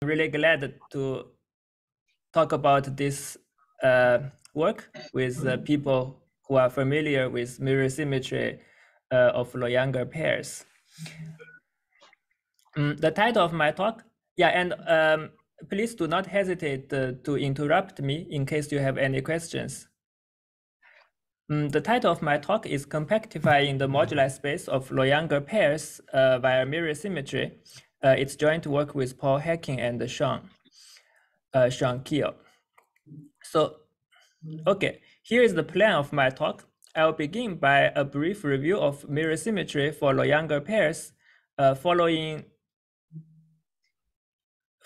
really glad to talk about this work with people who are familiar with mirror symmetry of Loyanger pairs. The title of my talk, and please do not hesitate to interrupt me in case you have any questions. The title of my talk is Compactifying the Moduli Space of Loyanger Pairs via Mirror Symmetry. It's joint work with Paul Hecking and Sean Keel. So, okay, here is the plan of my talk. I'll begin by a brief review of mirror symmetry for Loyanger pairs, following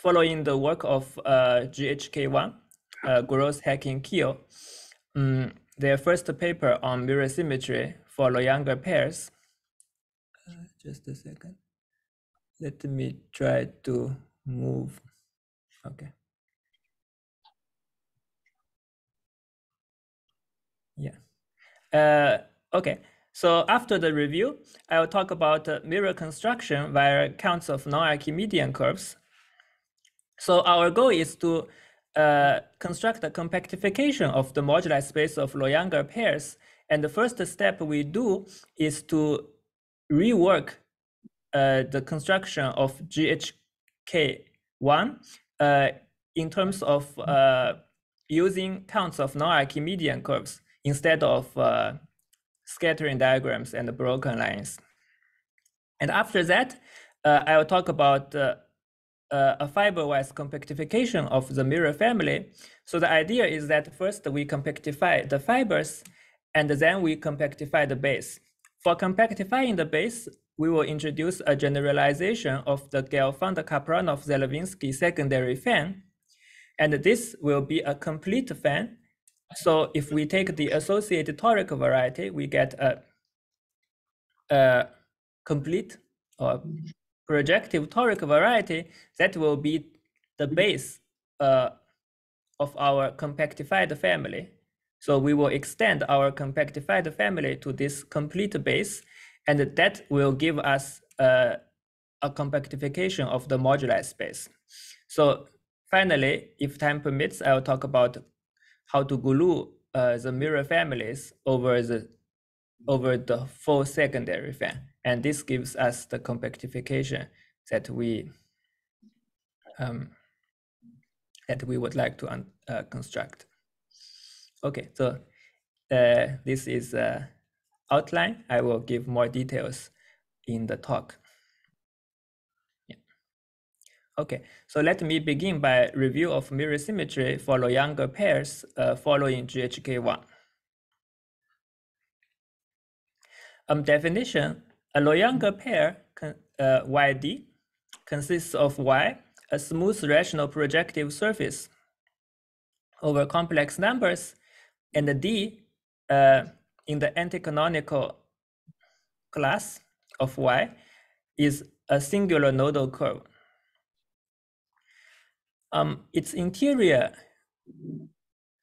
the work of GHK1, Gross, Hecking, Keel, their first paper on mirror symmetry for Loyanger pairs. Just a second. Let me try to move. Okay. Yeah. Okay. So after the review, I will talk about mirror construction via counts of non-Archimedean curves. So our goal is to construct a compactification of the moduli space of Loyanger pairs. And the first step we do is to rework the construction of GHK1 in terms of using counts of non-Archimedean curves instead of scattering diagrams and broken lines. And after that, I will talk about a fiber-wise compactification of the mirror family. So the idea is that first we compactify the fibers, and then we compactify the base. For compactifying the base, we will introduce a generalization of the Gelfand-Kapranov-Zelevinsky secondary fan, and this will be a complete fan. So if we take the associated toric variety, we get a complete or projective toric variety that will be the base of our compactified family. So we will extend our compactified family to this complete base, and that will give us a compactification of the moduli space. So finally, if time permits, I will talk about how to glue the mirror families over the full secondary fan, and this gives us the compactification that we would like to construct. Okay, so this is outline. I will give more details in the talk. Yeah. Okay, so let me begin by review of mirror symmetry for Loyanger pairs following GHK1. Definition: a Loyanger pair YD consists of Y, a smooth rational projective surface over complex numbers, and the D in the anticanonical class of Y is a singular nodal curve. Its interior,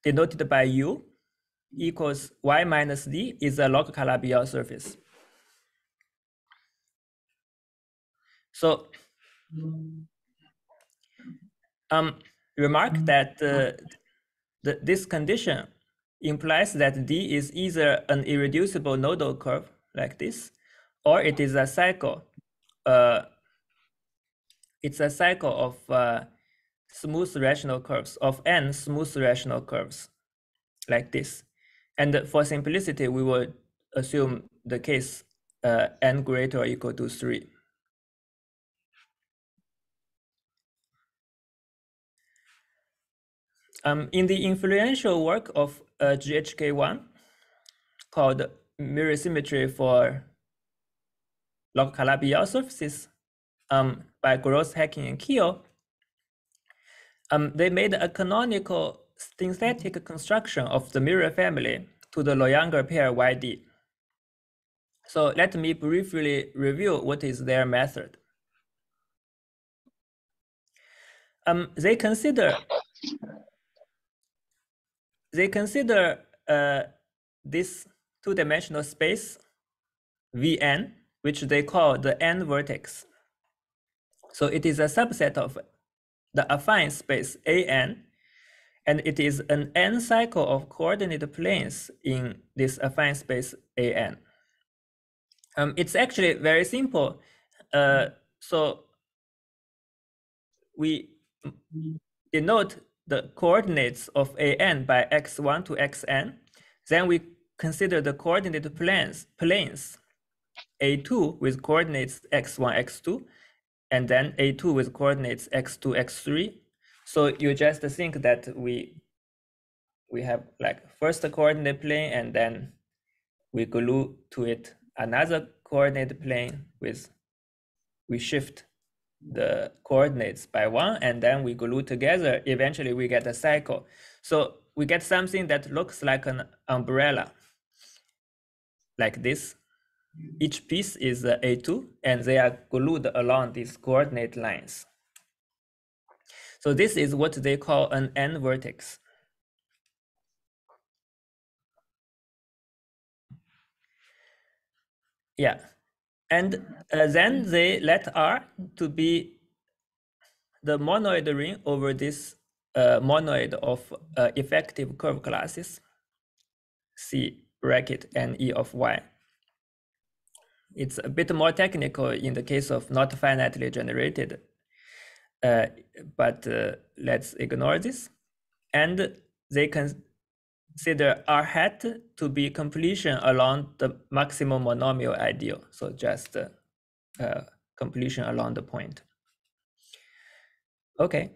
denoted by U, equals Y minus D, is a log Calabi-Yau surface. So remark that this condition implies that D is either an irreducible nodal curve like this, or it is a cycle. It's a cycle of smooth rational curves, of n smooth rational curves like this. And for simplicity, we will assume the case n greater or equal to 3. In the influential work of GHK1 called Mirror Symmetry for log Calabi-Yau surfaces by Gross, Hecking, and Keel, they made a canonical synthetic construction of the mirror family to the Loyanger pair YD. So let me briefly review what is their method. They consider this two-dimensional space Vn, which they call the n vertex. So it is a subset of the affine space AN, and it is an n cycle of coordinate planes in this affine space AN. It's actually very simple. So we denote the coordinates of AN by x1 to xn. Then we consider the coordinate planes A2 with coordinates x1, x2, and then A2 with coordinates x2, x3. So you just think that we have like first coordinate plane, and then we glue to it another coordinate plane with, we shift the coordinates by one, and then we glue together. Eventually we get a cycle. So we get something that looks like an umbrella, like this. Each piece is A2, and they are glued along these coordinate lines. So this is what they call an N vertex. Yeah, and then they let R to be the monoid ring over this monoid of effective curve classes, C bracket and E of Y. It's a bit more technical in the case of not finitely generated, but let's ignore this. And they consider R hat to be completion along the maximum monomial ideal. So just completion along the point. Okay.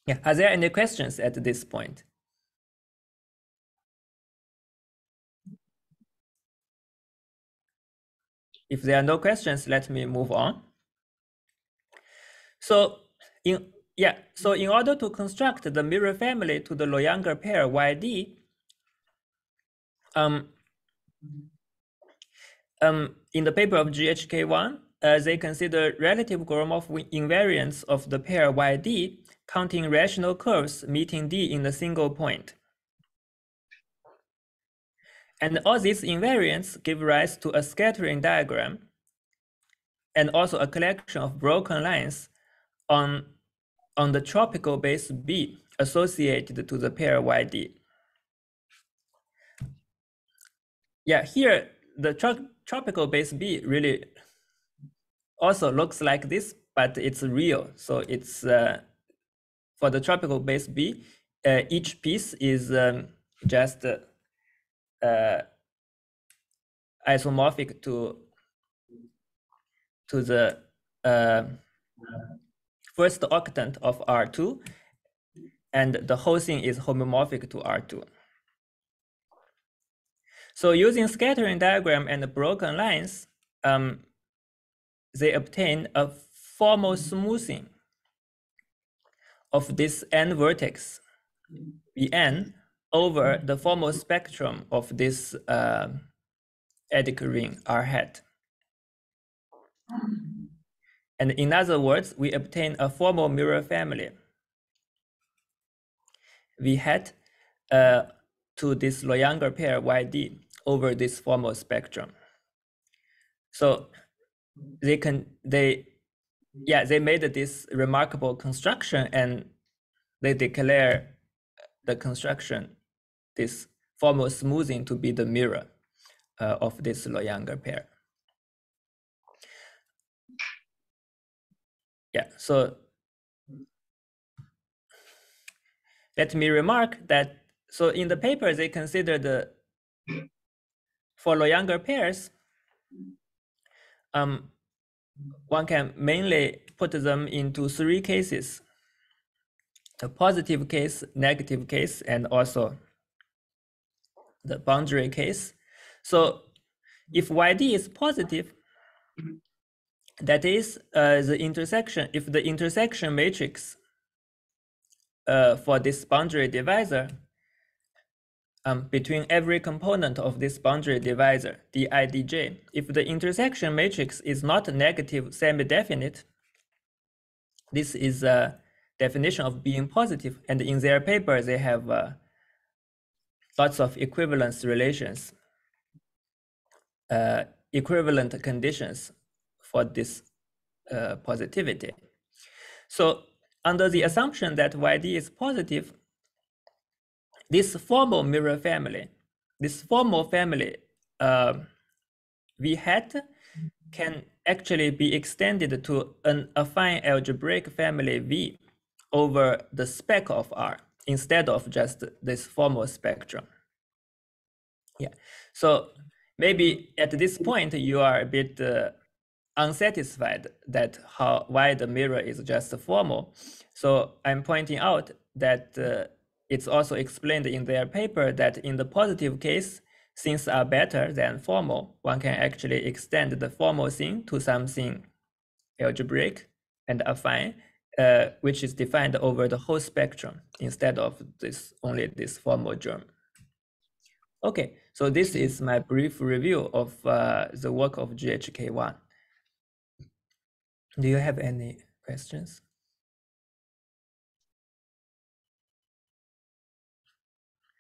Yeah, are there any questions at this point? If there are no questions, let me move on. So in order to construct the mirror family to the Loyanger pair YD, in the paper of GHK1, they consider relative Gromov invariance of the pair YD counting rational curves meeting D in a single point. And all these invariants give rise to a scattering diagram and also a collection of broken lines on the tropical base B associated to the pair YD. Yeah, here the tropical base B really also looks like this, but it's real. So it's for the tropical base B, each piece is just isomorphic to the first octant of R2, and the whole thing is homomorphic to R2. So using scattering diagram and broken lines, they obtain a formal smoothing of this N vertex, Bn, over the formal spectrum of this adic ring R hat. And in other words, we obtain a formal mirror family V hat to this Loyanger pair YD over this formal spectrum. So they made this remarkable construction, and they declare the construction, this formal smoothing, to be the mirror of this Loyanger pair. Yeah, so let me remark that, so in the paper, they consider for Loyanger pairs, one can mainly put them into three cases: the positive case, negative case, and also the boundary case. So if YD is positive, that is the intersection, if the intersection matrix for this boundary divisor between every component of this boundary divisor, dIdj, if the intersection matrix is not negative semi-definite, this is a definition of being positive. And in their paper, they have lots of equivalence relations, equivalent conditions for this positivity. So under the assumption that YD is positive, this formal mirror family, this formal family V hat can actually be extended to an affine algebraic family V over the spec of R instead of just this formal spectrum. Yeah, so maybe at this point you are a bit unsatisfied that why the mirror is just formal. So I'm pointing out that it's also explained in their paper that in the positive case, things are better than formal. One can actually extend the formal thing to something algebraic and affine, which is defined over the whole spectrum instead of only this formal germ. Okay, so this is my brief review of the work of GHK1. Do you have any questions?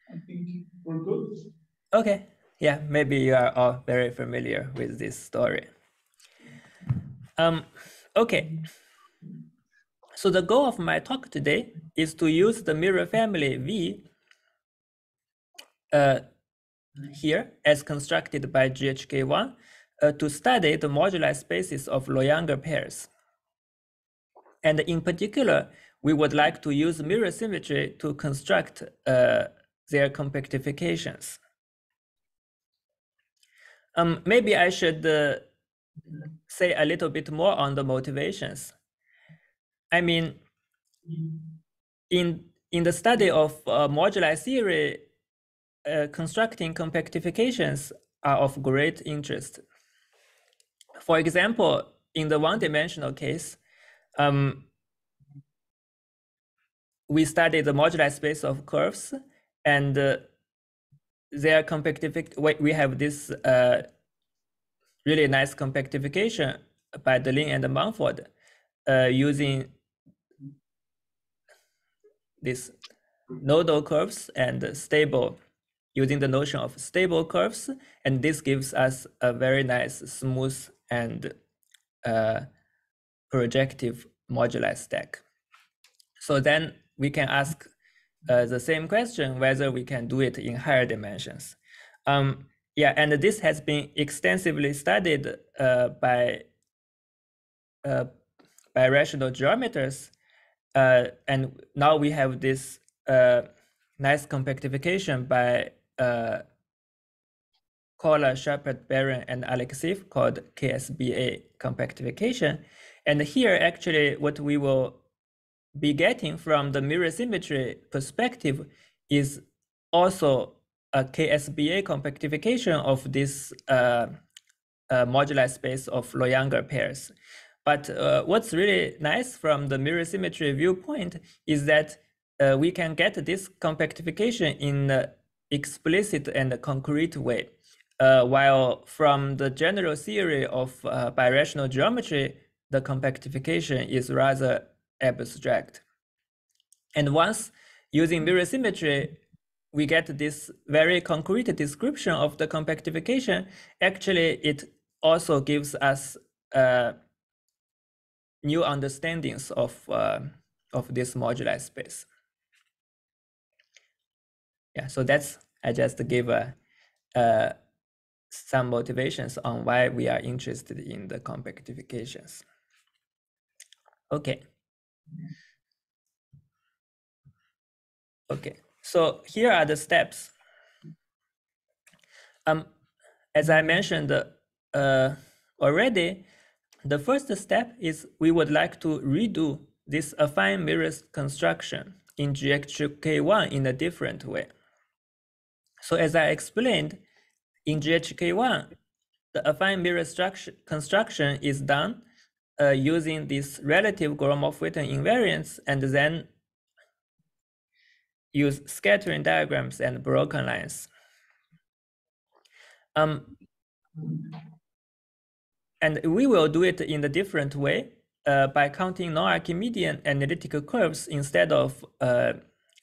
I think we're good. Okay, yeah, maybe you are all very familiar with this story. Okay, so the goal of my talk today is to use the mirror family V here as constructed by GHK1 to study the moduli spaces of Loyanger pairs. And in particular, we would like to use mirror symmetry to construct their compactifications. Maybe I should say a little bit more on the motivations. I mean, in the study of moduli theory, constructing compactifications are of great interest. For example, in the one-dimensional case, we studied the moduli space of curves, and their compactification. We have this really nice compactification by Deligne and Mumford using these nodal curves and stable, using the notion of stable curves, and this gives us a very nice, smooth, and projective moduli stack. So then we can ask the same question, whether we can do it in higher dimensions. Yeah, and this has been extensively studied by rational geometers, and now we have this nice compactification by Kohler, Shepard, Barron, and Alexeyev called KSBA compactification. And here, actually, what we will be getting from the mirror symmetry perspective is also a KSBA compactification of this moduli space of Loyanger pairs. But what's really nice from the mirror symmetry viewpoint is that we can get this compactification in an explicit and concrete way, while from the general theory of birational geometry, the compactification is rather abstract. And once using mirror symmetry, we get this very concrete description of the compactification. Actually, it also gives us new understandings of this moduli space. Yeah, so I just gave some motivations on why we are interested in the compactifications. Okay. Okay, so here are the steps. As I mentioned already, the first step is we would like to redo this affine mirrors construction in GHK1 in a different way. So as I explained, in GHK1, the affine mirror construction is done using this relative Gromov-Witten invariance, and then use scattering diagrams and broken lines. And we will do it in a different way by counting non-Archimedean analytical curves instead of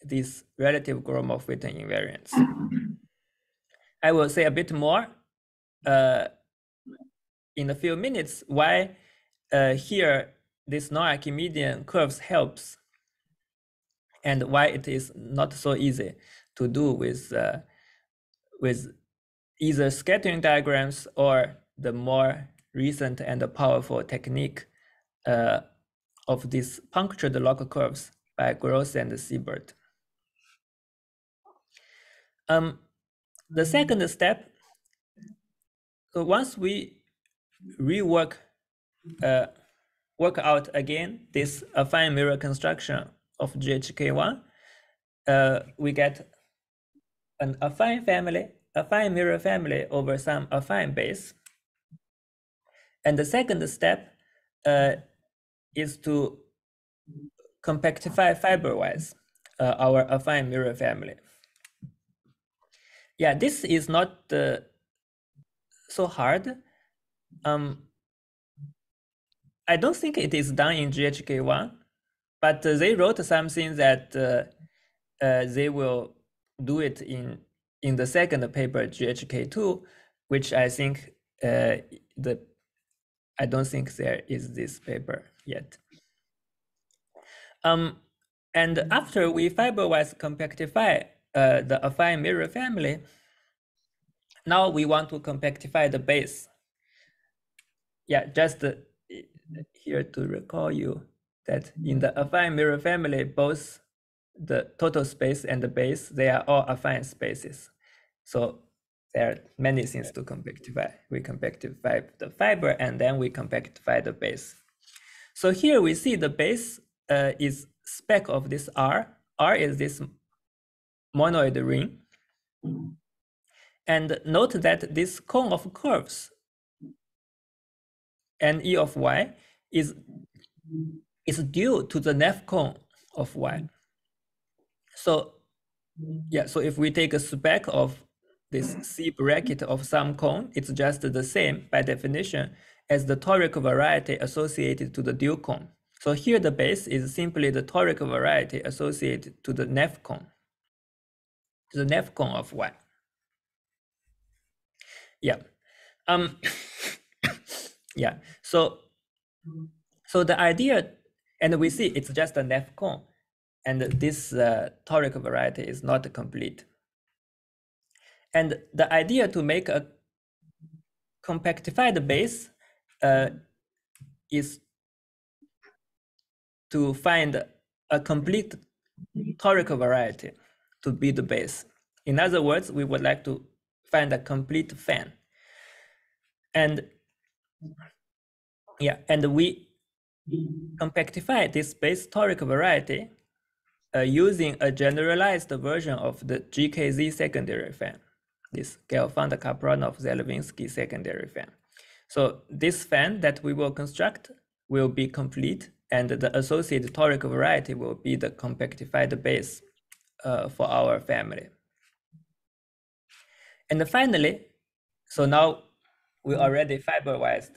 this relative Gromov-Witten invariance. I will say a bit more in a few minutes why here this non-Archimedean curves helps, and why it is not so easy to do with either scattering diagrams or the more recent and powerful technique of these punctured log curves by Gross and Siebert. The second step, so once we rework work out again this affine mirror construction of GHK1, we get an affine mirror family over some affine base. And the second step is to compactify fiberwise our affine mirror family. Yeah, this is not so hard. I don't think it is done in GHK1, but they wrote something that they will do it in the second paper, GHK2, which I think I don't think there is this paper yet. And after we fiberwise compactify the affine mirror family, now we want to compactify the base. Yeah, just here to recall you that in the affine mirror family, both the total space and the base, they are all affine spaces. So there are many things to compactify. We compactify the fiber and then we compactify the base. So here we see the base is spec of this R. R is this monoid ring. And note that this cone of curves, NE of Y, is due to the Neff cone of Y. So yeah, so if we take a spec of this C bracket of some cone, it's just the same by definition as the toric variety associated to the dual cone. So here the base is simply the toric variety associated to the Neff cone, of Y. Yeah. Yeah. So the idea, and we see it's just a Neff cone, and this toric variety is not complete. And the idea to make a compactified base is to find a complete toric variety to be the base. In other words, we would like to find a complete fan. And yeah, and we compactify this base toric variety using a generalized version of the GKZ secondary fan, this Gelfand-Kapronov-Zelevinsky secondary fan. So this fan that we will construct will be complete, and the associated toric variety will be the compactified base for our family. And finally, so now we already fiberwise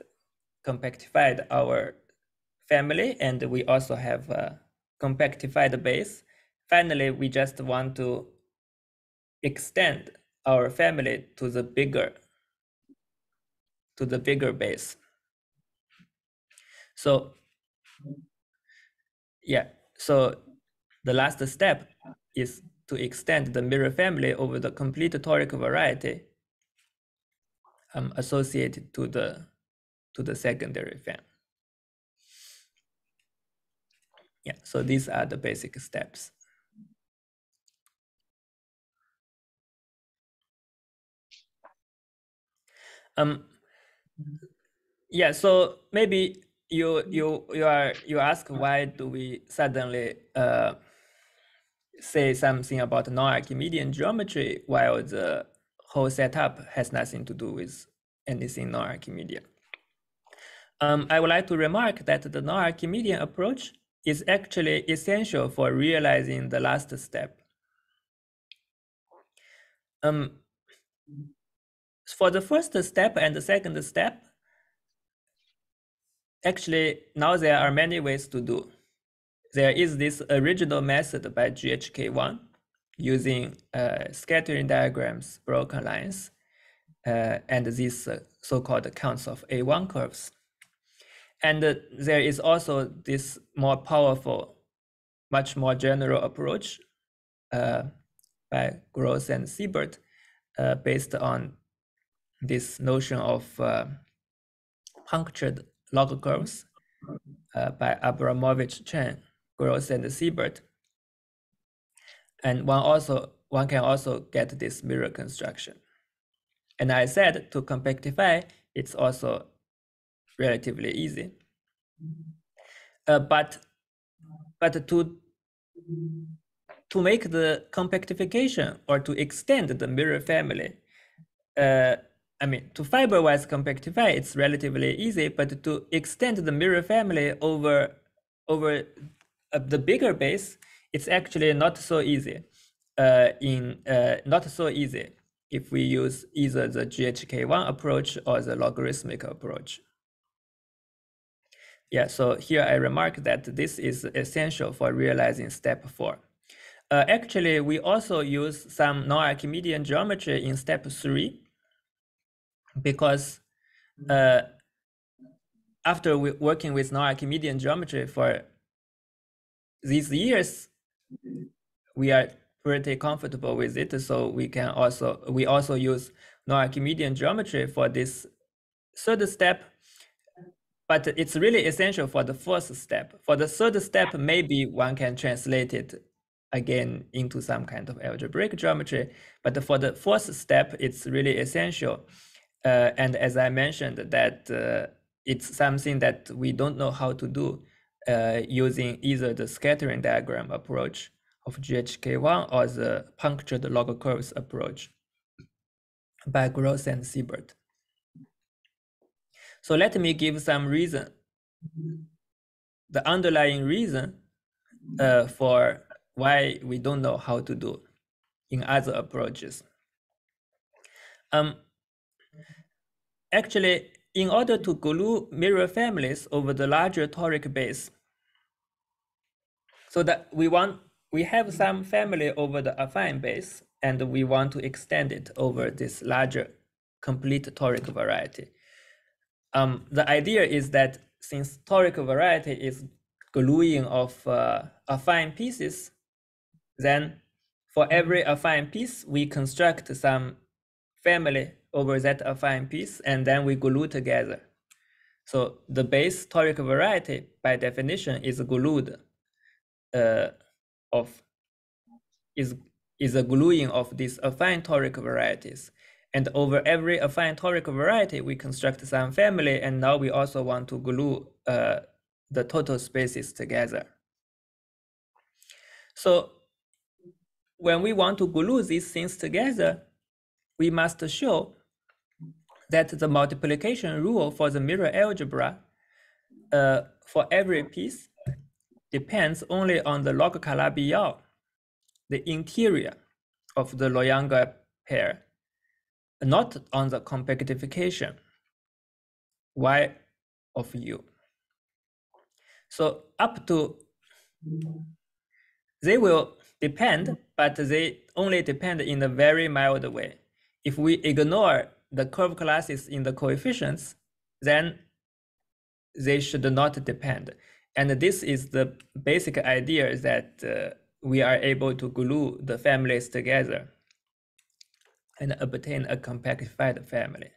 compactified our family, and we also have compactified base. Finally, we just want to extend our family to the bigger base. So yeah, so the last step is to extend the mirror family over the complete toric variety associated to the secondary fan. Yeah, so these are the basic steps. Yeah, so maybe you ask, why do we suddenly say something about non-Archimedean geometry while the whole setup has nothing to do with anything non-Archimedean? I would like to remark that the non-Archimedean approach is actually essential for realizing the last step. For the first step and the second step, actually now there are many ways to do. There is this original method by GHK1 using scattering diagrams, broken lines, and these so-called counts of A1 curves. And there is also this more powerful, much more general approach by Gross and Siebert based on this notion of punctured log curves by Abramovich, Chen, Gross, and Siebert. And one can also get this mirror construction. And I said to compactify, it's also relatively easy. But to make the compactification or to extend the mirror family, I mean, to fiber-wise compactify, it's relatively easy, but to extend the mirror family over the bigger base, it's actually not so easy. Not so easy if we use either the GHK1 approach or the logarithmic approach. Yeah, so here I remark that this is essential for realizing step 4. Actually, we also use some non-Archimedean geometry in step 3 because after working with non-Archimedean geometry for these years, we are pretty comfortable with it. So we also use non-Archimedean geometry for this third step, but it's really essential for the fourth step. For the third step, maybe one can translate it again into some kind of algebraic geometry, but for the fourth step, it's really essential. And as I mentioned, that it's something that we don't know how to do using either the scattering diagram approach of GHK1 or the punctured log curves approach by Gross and Siebert. So let me give some reason, the underlying reason for why we don't know how to do in other approaches. Actually, in order to glue mirror families over the larger toric base, so that we have some family over the affine base, and we want to extend it over this larger complete toric variety. The idea is that since toric variety is gluing of affine pieces, then for every affine piece, we construct some family over that affine piece, and then we glue together. So the base toric variety, by definition, is glued is a gluing of these affine toric varieties. And over every affine toric variety, we construct some family, and now we also want to glue the total spaces together. So when we want to glue these things together, we must show that the multiplication rule for the mirror algebra for every piece depends only on the log Calabi-Yau, the interior of the Loyanger pair, not on the compactification Y of U. So up to, they will depend, but they only depend in a very mild way. If we ignore the curve classes in the coefficients, then they should not depend. And this is the basic idea that we are able to glue the families together and obtain a compactified family.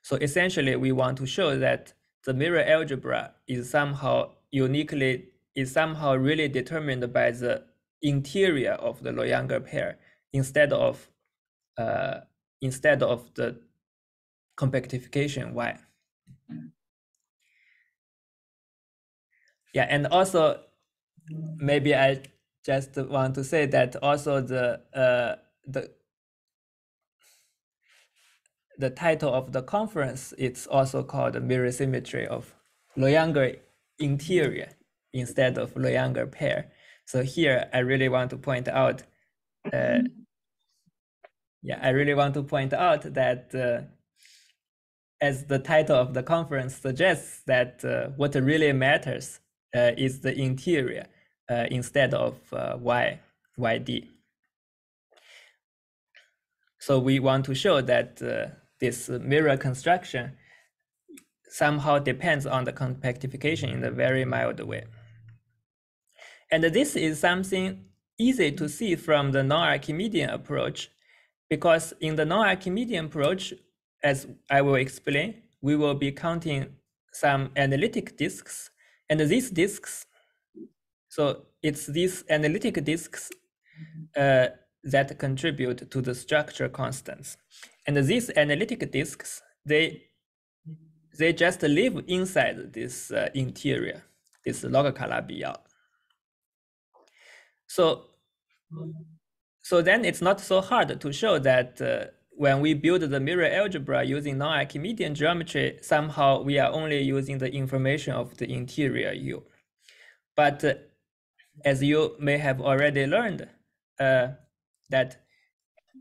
So essentially, we want to show that the mirror algebra is somehow really determined by the interior of the Loyanger pair instead of the compactification Y. Yeah, and also maybe I just want to say that also the title of the conference, it's also called mirror symmetry of Loyanger interior instead of Loyanger pair. So here I really want to point out, that as the title of the conference suggests, that what really matters is the interior instead of YD. So we want to show that this mirror construction somehow depends on the compactification in a very mild way. And this is something easy to see from the non-Archimedean approach, because in the non-Archimedean approach, as I will explain, we will be counting some analytic disks, and these disks, so it's these analytic disks that contribute to the structure constants. And these analytic disks, they just live inside this interior, this log Calabi-Yau. So then it's not so hard to show that when we build the mirror algebra using non-Archimedean geometry, somehow we are only using the information of the interior U. But as you may have already learned, that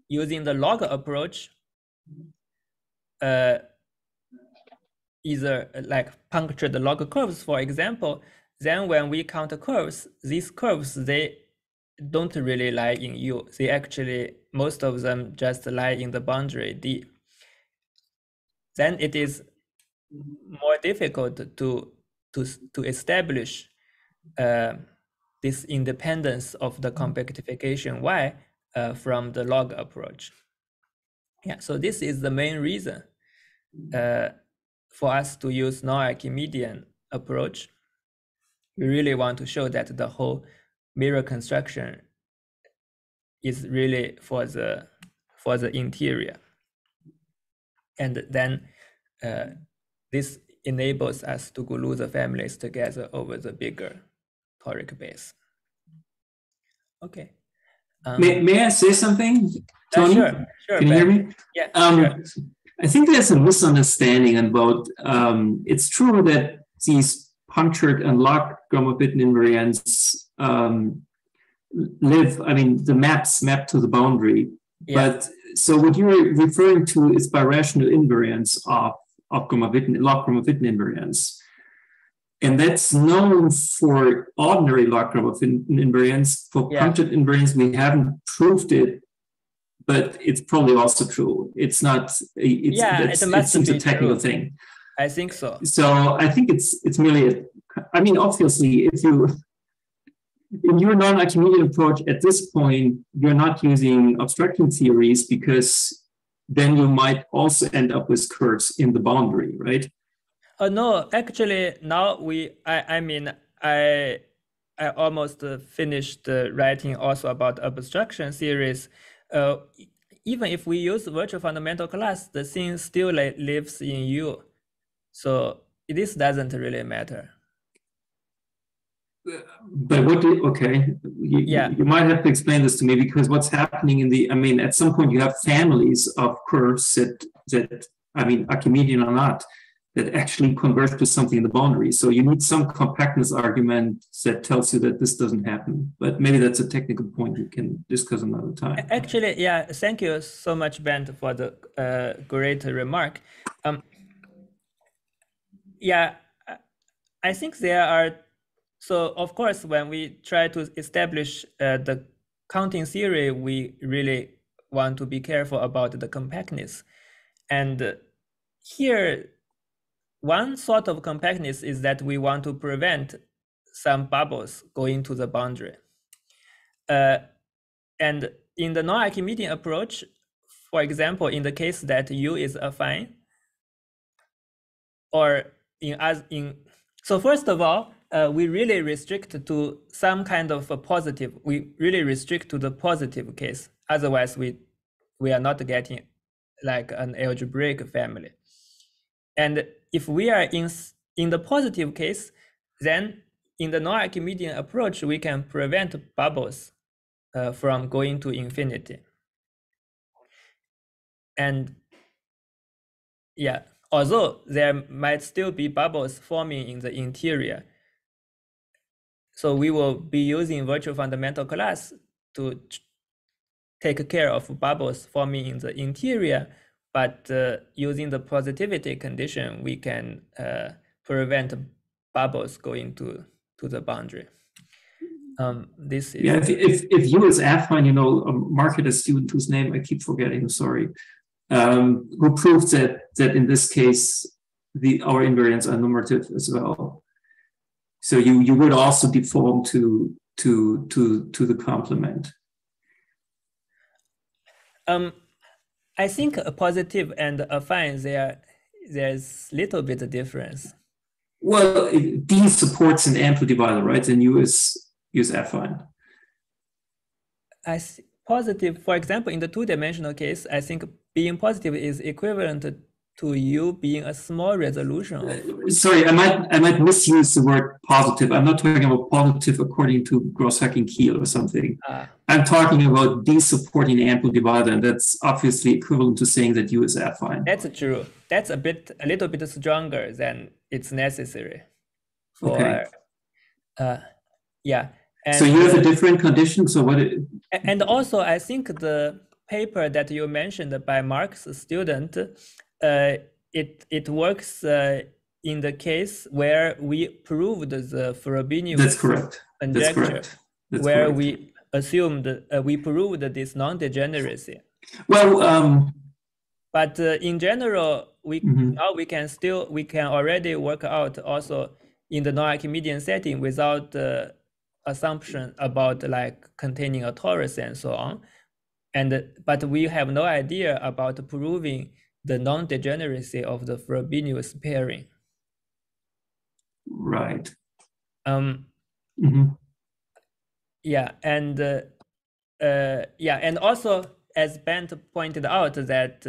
using the log approach, either like punctured log curves, for example, then when we count curves, these curves, they don't really lie in U. They actually, most of them just lie in the boundary D. Then it is more difficult to establish this independence of the compactification Y from the log approach. Yeah, so this is the main reason for us to use non-Archimedean approach. We really want to show that the whole mirror construction is really for the interior, and then this enables us to glue the families together over the bigger toric base. Okay. May I say something, Tony? Sure. Can you hear me? Yeah. Sure. I think there's a misunderstanding about. It's true that these punctured and log Gromov-Witten invariants live. I mean, the maps map to the boundary. Yeah. But so what you're referring to is birational invariance of Gromov-Witten, log Gromov-Witten invariance. And that's known for ordinary log Gromov-Witten invariance. For punctured invariance, we haven't proved it, but it's probably also true. It's not. It seems a technical thing. I think so. So I think it's merely. I mean, obviously, if you in your non-Archimedean approach at this point, you're not using obstruction theories, because then you might also end up with curves in the boundary, right? No, actually, now I almost finished writing also about obstruction theories. Even if we use virtual fundamental class, the thing still lives in U. So this doesn't really matter. But you might have to explain this to me, because what's happening at some point you have families of curves that Archimedean or not, that actually converge to something in the boundary. So you need some compactness argument that tells you that this doesn't happen. But maybe that's a technical point we can discuss another time. Actually, yeah, thank you so much, Ben, for the great remark. I think there are, so of course, when we try to establish the counting theory, we really want to be careful about the compactness. And here, one sort of compactness is that we want to prevent some bubbles going to the boundary. And in the non-Archimedean approach, for example, in the case that U is affine, or so first of all, we really restrict to some kind of a positive. We really restrict to the positive case. Otherwise, we are not getting like an algebraic family. And if we are in the positive case, then in the non-Archimedean approach, we can prevent bubbles from going to infinity. And although there might still be bubbles forming in the interior, so we will be using virtual fundamental class to take care of bubbles forming in the interior. But using the positivity condition, we can prevent bubbles going to the boundary. This is if U is affine, Mark had a student whose name I keep forgetting. Sorry, who proved that in this case our invariants are numerative as well. So you would also deform to the complement. I think a positive and affine there's little bit of difference. Well, D supports an ample divisor, right? And U is affine. Positive, for example, in the two-dimensional case, I think being positive is equivalent to U being a small resolution. Sorry, I might misuse the word positive. I'm not talking about positive according to Gross-Hacking-Kiel or something. I'm talking about D supporting ample divisor, and that's obviously equivalent to saying that U is affine. That's true. That's a little bit stronger than it's necessary for. Okay. Yeah. And, so you have a different condition. So what? And also, I think the paper that you mentioned by Mark's student, it works in the case where we proved the Frobenius. That's correct. Conjecture, that's correct. That's where correct. we assumed we proved this non-degeneracy. Well, but in general, now we can already work out also in the non-Archimedean setting without assumption about like containing a torus and so on, but we have no idea about proving the non-degeneracy of the Frobenius pairing. Right. Yeah, and and also as Bent pointed out that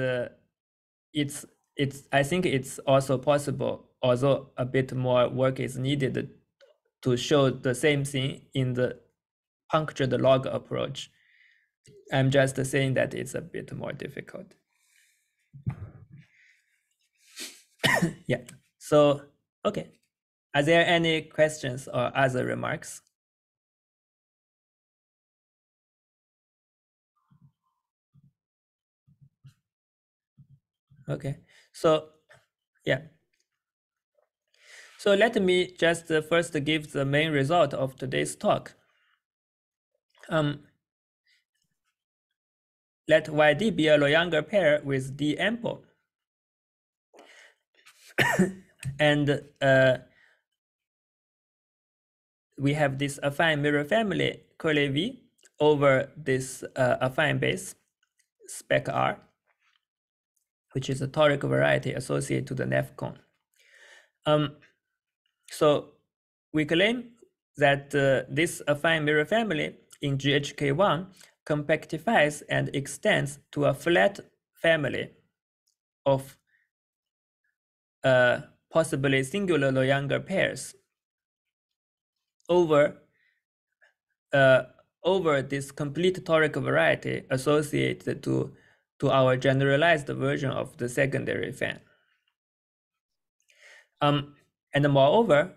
I think it's also possible, although a bit more work is needed to show the same thing in the punctured log approach. I'm just saying that it's a bit more difficult. Yeah, so, okay. Are there any questions or other remarks? Okay, so, yeah. So let me just first give the main result of today's talk. Let YD be a Loyanger pair with D ample. And we have this affine mirror family curly V over this affine base spec R, which is a toric variety associated to the Neff cone. So we claim that this affine mirror family in GHK1 compactifies and extends to a flat family of possibly singular Loyanger pairs over this complete toric variety associated to our generalized version of the secondary fan. And moreover,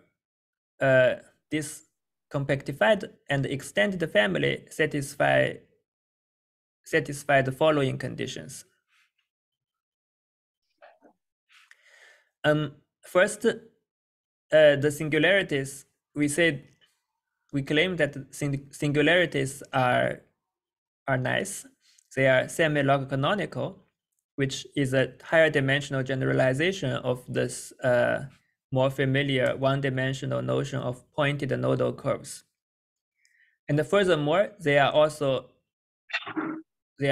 this compactified and extended family satisfy the following conditions. First, the singularities, we claim that singularities are nice. They are semi-log canonical, which is a higher dimensional generalization of this more familiar one-dimensional notion of pointed nodal curves. And furthermore, they are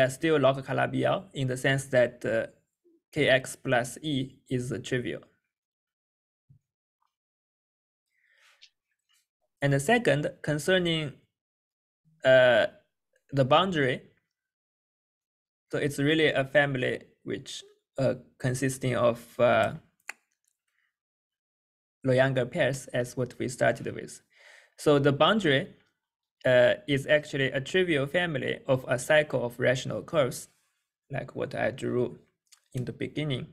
still log Calabi-Yau in the sense that kx plus e is trivial. And the second, concerning the boundary, so it's really a family which consisting of Loyanger pairs as what we started with. So the boundary is actually a trivial family of a cycle of rational curves, like what I drew in the beginning.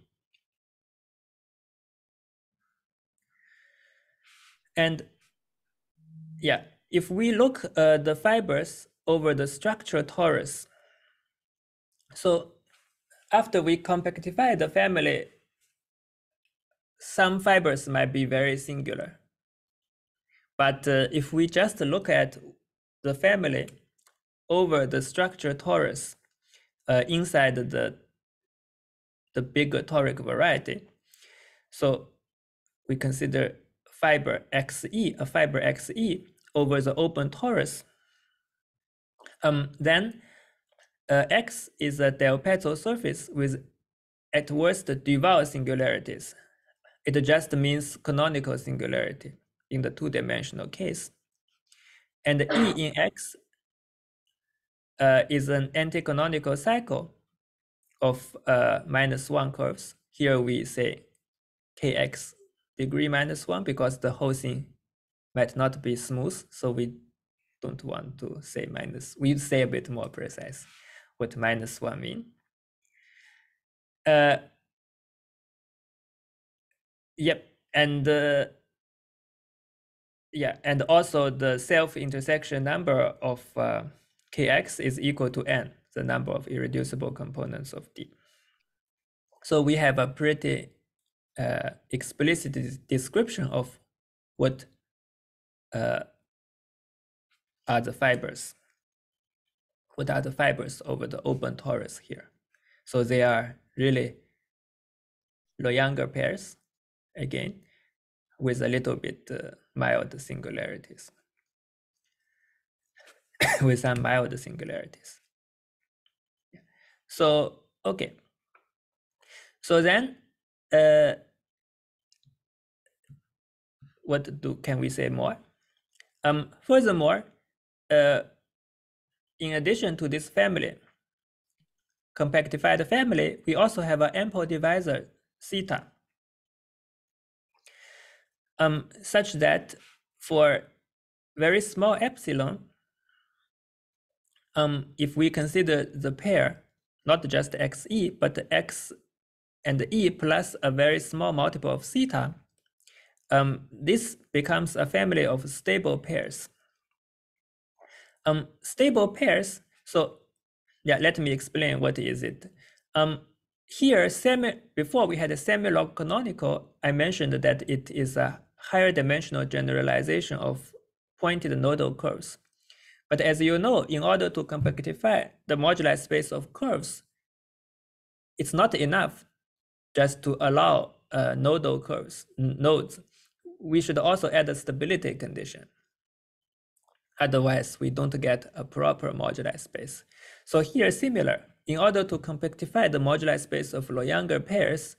And yeah, if we look the fibers over the structural torus, so after we compactify the family, some fibers might be very singular. But if we just look at the family over the structure torus inside the bigger toric variety, so we consider fiber XE, a fiber XE over the open torus, then X is a Del-Petzel surface with at worst Duval singularities. It just means canonical singularity in the two-dimensional case. And E in X is an anti-canonical cycle of -1 curves. Here we say Kx degree -1 because the whole thing might not be smooth. So we don't want to say minus, we say a bit more precise what -1 mean. Yep, and yeah, and also the self-intersection number of Kx is equal to n, the number of irreducible components of D. So we have a pretty explicit description of what are the fibers. What are the fibers over the open torus here? So they are really Loyanger pairs, again, with a little bit mild singularities, with some mild singularities. So, okay. So then, what can we say more? Furthermore, in addition to this family, compactified family, we also have an ample divisor theta, such that for very small epsilon, if we consider the pair, not just XE, but X and E plus a very small multiple of theta, this becomes a family of stable pairs. Stable pairs, so yeah, let me explain what is it. Here, before we had a semi-log canonical, I mentioned that it is a higher dimensional generalization of pointed nodal curves. But as you know, in order to compactify the moduli space of curves, it's not enough just to allow nodal curves, nodes. We should also add a stability condition. Otherwise, we don't get a proper moduli space. So here, similar, in order to compactify the moduli space of Loyanger pairs,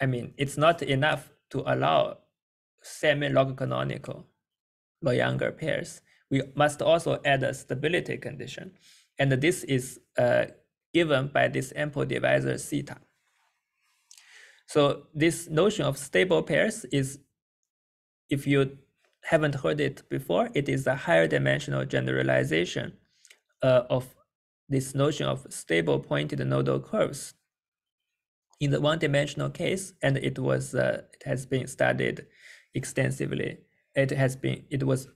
I mean, it's not enough to allow semi-log canonical Loyanger pairs. We must also add a stability condition. And this is given by this ample divisor theta. So this notion of stable pairs is, if you haven't heard it before, it is a higher dimensional generalization of this notion of stable pointed nodal curves in the one-dimensional case, and it has been studied extensively. It was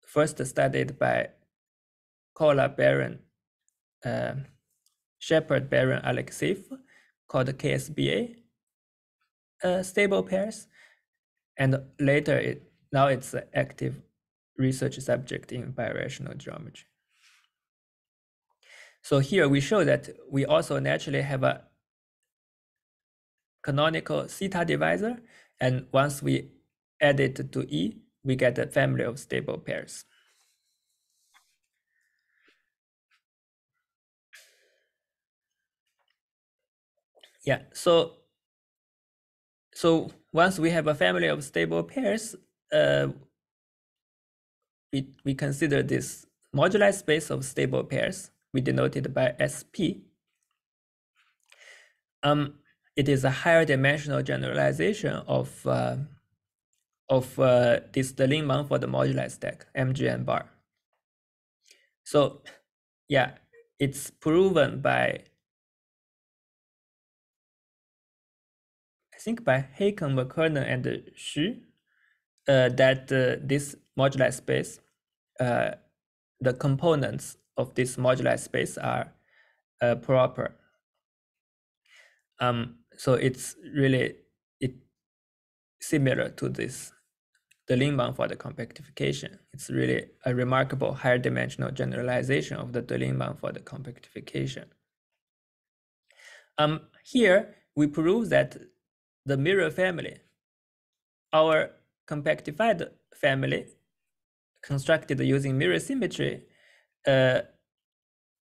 first studied by Koller, Baron, Shepard, Baron, Alexeyev, called KSBA stable pairs, and later now it's an active research subject in birational geometry. So here we show that we also naturally have a canonical theta divisor, and once we add it to E, we get a family of stable pairs. Yeah, so once we have a family of stable pairs, we consider this moduli space of stable pairs. We denote it by SP. It is a higher dimensional generalization of this Deligne-Mumford moduli stack, MGN bar. So yeah, it's proven by, I think by Haken, McKernan, and Xu, that this moduli space, the components of this moduli space are proper. So it's really similar to this Deligne-Mumford compactification. It's really a remarkable higher dimensional generalization of the Deligne-Mumford compactification. Here we prove that the mirror family our compactified family constructed using mirror symmetry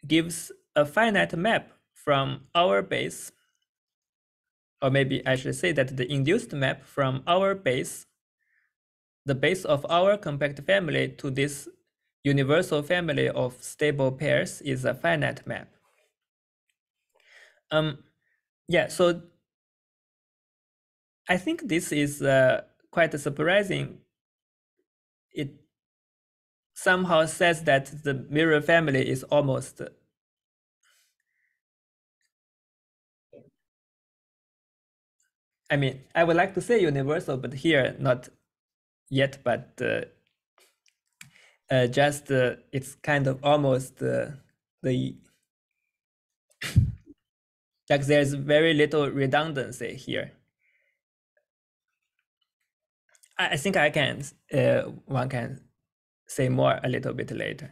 gives a finite map from our base, or maybe I should say that the induced map from our base, the base of our compact family, to this universal family of stable pairs is a finite map. Yeah, so I think this is quite surprising. It somehow says that the mirror family is almost I mean, I would like to say universal, but here not yet, but just it's kind of almost the like there's very little redundancy here. I think I can one can say more a little bit later.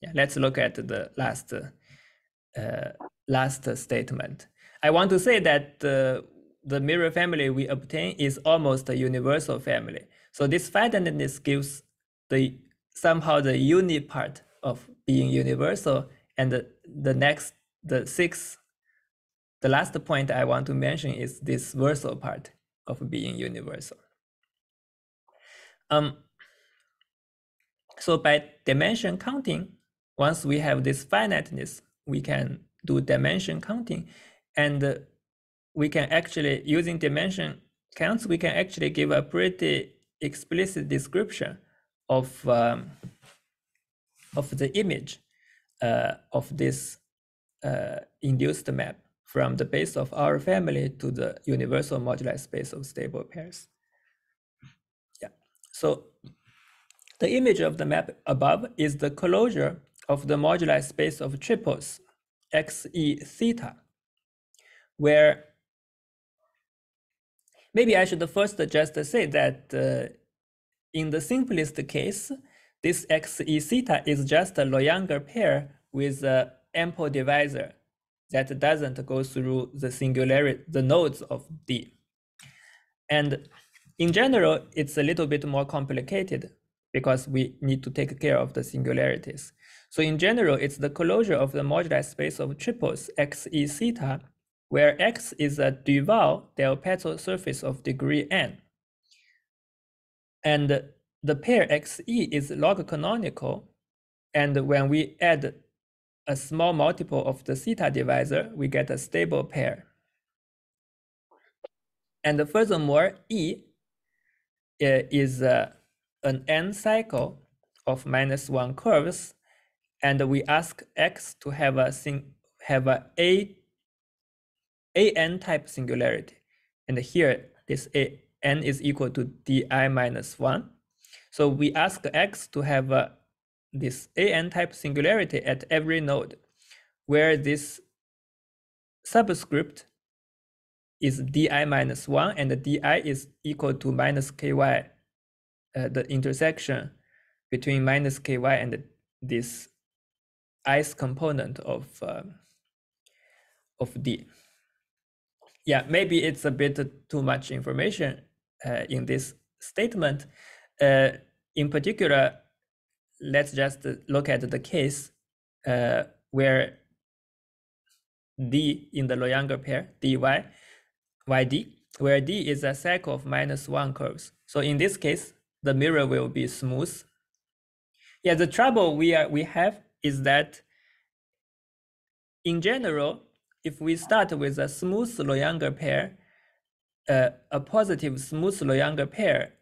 Yeah, let's look at the last statement. I want to say that the mirror family we obtain is almost a universal family. So this finiteness gives somehow the uni part of being universal, and the last point I want to mention is this versal part of being universal. So by dimension counting, once we have this finiteness, we can do dimension counting, and we can actually, using dimension counts, we can actually give a pretty explicit description of the image of this induced map from the base of our family to the universal moduli space of stable pairs. Yeah, so the image of the map above is the closure of the moduli space of triples xe theta, where maybe I should first just say that in the simplest case, this xe theta is just a Loyanger pair with an ample divisor that doesn't go through the nodes of D. And in general, it's a little bit more complicated because we need to take care of the singularities. So in general, it's the closure of the moduli space of triples xe theta, where X is a Duval del Petzel surface of degree n. And the pair Xe is log canonical. And when we add a small multiple of the theta divisor, we get a stable pair. And furthermore, E is an n cycle of -1 curves, and we ask X to have a an type singularity, and here this n is equal to di -1. So we ask X to have this an type singularity at every node, where this subscript is di -1 and the di is equal to -ky, the intersection between -ky and this ith component of D. Yeah, maybe it's a bit too much information in this statement. In particular, let's just look at the case where D in the Loyanger pair, dy, yd, where D is a cycle of -1 curves. So in this case, the mirror will be smooth. Yeah, the trouble we have is that in general, if we start with a smooth Loyanger pair, a positive smooth Loyanger pair,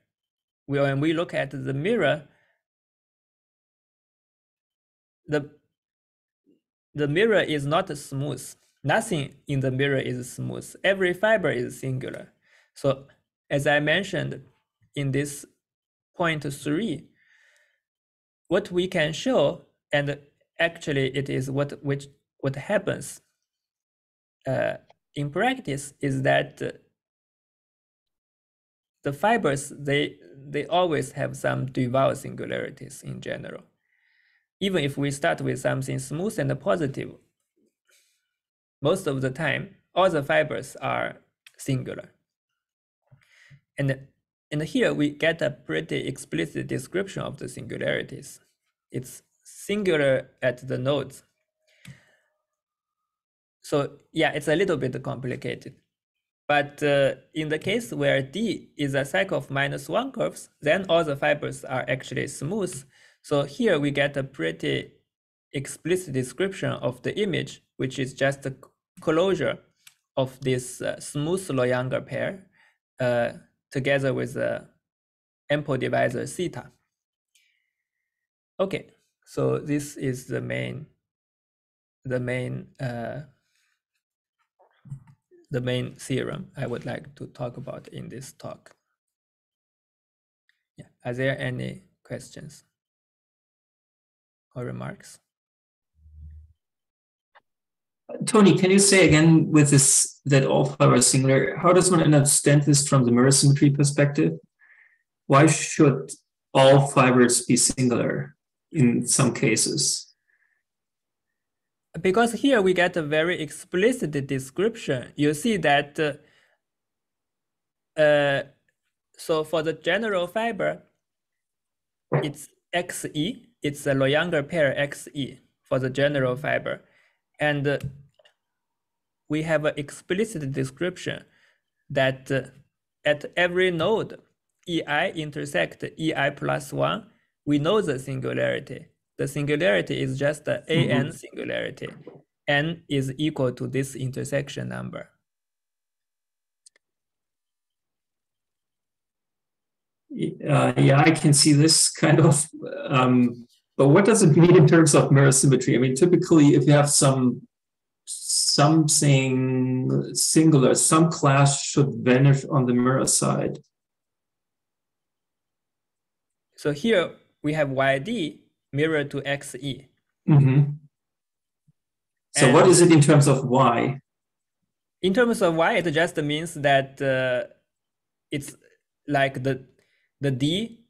when we look at the mirror, the mirror is not smooth. Nothing in the mirror is smooth. Every fiber is singular. So as I mentioned in this point 3, what we can show, and actually it is what happens in practice, is that the fibers, they always have some Duval singularities in general. Even if we start with something smooth and positive, most of the time, all the fibers are singular. And And here we get a pretty explicit description of the singularities. It's singular at the nodes. So yeah, it's a little bit complicated. But in the case where D is a cycle of -1 curves, then all the fibers are actually smooth. So here we get a pretty explicit description of the image, which is just a closure of this smooth Low-Younger pair together with the ample divisor theta. Okay, so this is the main theorem I would like to talk about in this talk. Yeah, are there any questions or remarks? Tony, can you say again with this that all fibers are singular? How does one understand this from the mirror symmetry perspective? Why should all fibers be singular in some cases? Because here we get a very explicit description. You see that so for the general fiber, it's XE, it's a Low-Younger pair XE for the general fiber. And we have an explicit description that at every node, EI intersect EI plus 1, we know the singularity. The singularity is just an AN singularity. N is equal to this intersection number. Yeah, I can see this kind of, but what does it mean in terms of mirror symmetry? I mean, typically, if you have something singular, some class should vanish on the mirror side. So here we have YD mirror to XE. So what is it in terms of Y? In terms of Y, it just means that it's like the D,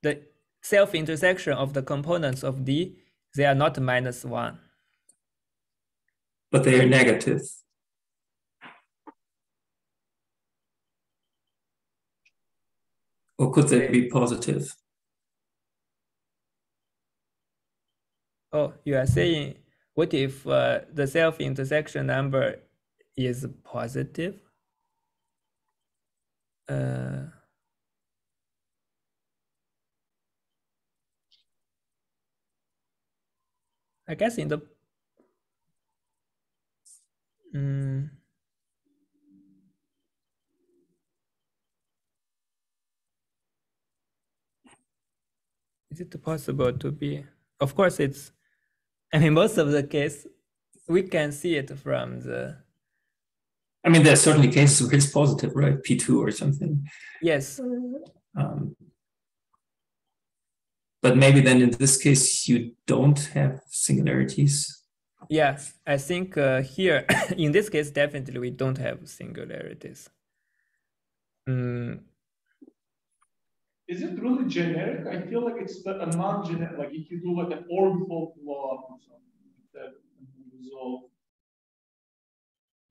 the self-intersection of the components of D, they are not -1. But they are negative. Or could they be positive? Oh, you are saying, what if the self-intersection number is positive? I guess in the is it possible to be? Of course, it's. I mean, most of the case, we can see it from the. I mean, there are certainly cases where it's positive, right? P2 or something. Yes. But maybe then in this case, you don't have singularities. Yeah, I think here, in this case, definitely we don't have singularities. Is it really generic? I feel like it's a non-generic, like if you do like an orbifold blow-up or something like that and resolve,